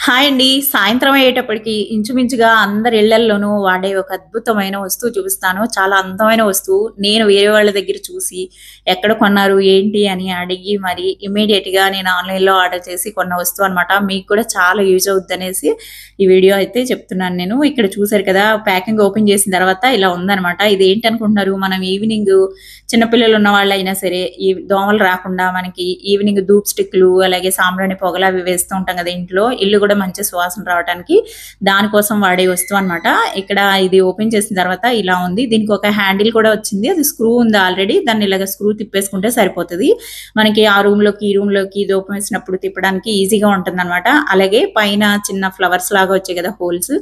Hi అండి. సాయంత్రం అయ్యేటప్పటికి ఇంచుమించుగా అందరి ఇళ్లల్లోనూ వాడే ఒక అద్భుతమైన వస్తువు చూపిస్తాను. చాలా అందమైన వస్తువు. నేను వేరే వాళ్ళ దగ్గర చూసి ఎక్కడ కొన్నారు, ఏంటి అని అడిగి మరి ఇమ్మీడియేట్‌గా నేను ఆన్‌లైన్‌లో ఆర్డర్ చేసి కొన్న వస్తువు అనమాట. మీకు కూడా చాలా యూజ్ అవుద్దనేసి ఈ వీడియో అయితే చెప్తున్నాను నేను. ఇక్కడ చూసారు కదా! ప్యాకింగ్ ఓపెన్ చేసిన తర్వాత ఇలా ఉందనమాట. ఇదేంటనుకుంటున్నారు? మనం ఈవినింగు చిన్న పిల్లలు ఉన్న వాళ్ళైనా సరే, ఈ దోమలు రాకుండా మనకి ఈవినింగ్ ధూప్ స్టిక్‌లు, అలాగే సాంబ్రాణి పొగలు అవి వేస్తూ ఉంటాం కదా ఇంట్లో. ఇల్లు కూడా మంచి సువాసన రావటానికి దానికోసం వాడే వస్తువనమాట. ఇక్కడ ఇది ఓపెన్ చేసిన తర్వాత ఇలా ఉంది. దీనికి ఒక హ్యాండిల్ కూడా వచ్చింది. అది స్క్రూ ఉంది ఆల్రెడీ. దాన్ని ఇలాగ స్క్రూ తిప్పేసుకుంటే సరిపోతది. మనకి ఆ రూమ్‌లోకి, ఈ రూమ్‌లోకి ధూపం వేసినప్పుడు తిప్పడానికి ఈజీగా ఉంటుందనమాట. అలాగే పైన చిన్న ఫ్లవర్స్ లాగా వచ్చాయి కదా హోల్స్.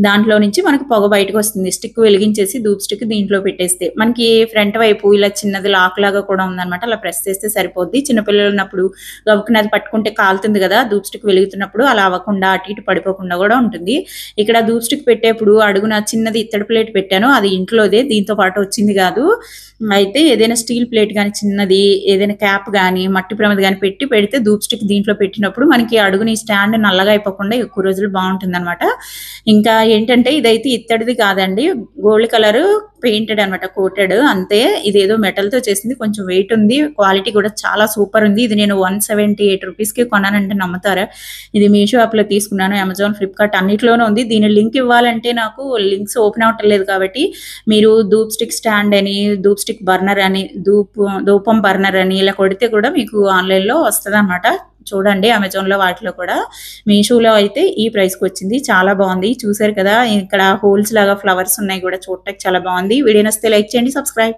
దాంట్లో నుంచి మనకు పొగ బయటకొస్తుంది. స్టిక్ వెలిగించేసి ధూప్ స్టిక్ దీంట్లో పెట్టేస్తే. మనకి ఫ్రంట్ వైపు ఇలా చిన్నది లాక్ లాగా కూడా ఉందనమాట. అలా ప్రెస్ చేస్తే సరిపోద్ది. చిన్న పిల్లలు ఉన్నప్పుడు గబుక్కున అది పట్టుకుంటే కాలుతుంది కదా! ధూప్ స్టిక్ వెలుగుతున్నప్పుడు అలా అవ్వకుండా అటు ఇటు పడిపోకుండా కూడా ఉంటుంది. ఇక్కడ ధూప్ స్టిక్ పెట్టేప్పుడు అడుగున చిన్నది ఇత్తడి ప్లేట్ పెట్టాను. అది ఇంట్లోదే. దీంతో పాటు వచ్చింది కాదు. అయితే ఏదైనా స్టీల్ ప్లేట్ గాని చిన్నది, ఏదైనా క్యాప్ గాని, మట్టి ప్రమిద గాని పెడితే ధూప్ స్టిక్ దీంట్లో పెట్టినప్పుడు మనకి అడుగున ఈ స్టాండ్ నల్లగా అయిపోకుండా ఎక్కువ రోజులు బావుంటుందనమాట. ఇంకా ఏంటంటే ఇదైతే ఇత్తడిది కాదండి. గోల్డ్ కలరు పెయింటెడ్ అనమాట. కోటెడ్ అంతే. ఇదేదో మెటల్‌తో చేసింది. కొంచెం వెయిట్ ఉంది. క్వాలిటీ కూడా చాలా సూపర్ ఉంది. ఇది నేను 178 రూపీస్‌కి కొన్నానంటే నమ్ముతారా? ఇది మీషో యాప్‌లో తీసుకున్నాను. అమెజాన్, ఫ్లిప్‌కార్ట్ అన్నిట్లోనూ ఉంది. దీని లింక్ ఇవ్వాలంటే నాకు లింక్స్ ఓపెన్ అవ్వటం లేదు కాబట్టి మీరు ధూప్ స్టిక్ స్టాండ్ అని, ధూప్ స్టిక్ బర్నర్ అని, ధూపం బర్నర్ అని ఇలా కొడితే కూడా మీకు ఆన్‌లైన్‌లో వస్తదనమాట. చూడండి అమెజాన్‌లో వాటిలో కూడా. మీషోలో అయితే ఈ ప్రైస్‌కొచ్చింది. చాలా బావుంది. చూసారు కదా! ఇక్కడ హోల్స్ లాగా ఫ్లవర్స్ ఉన్నాయి కూడా చూడటానికి చాలా బావుంది. వీడియో నచ్చితే లైక్ చేయండి. సబ్స్క్రైబ్.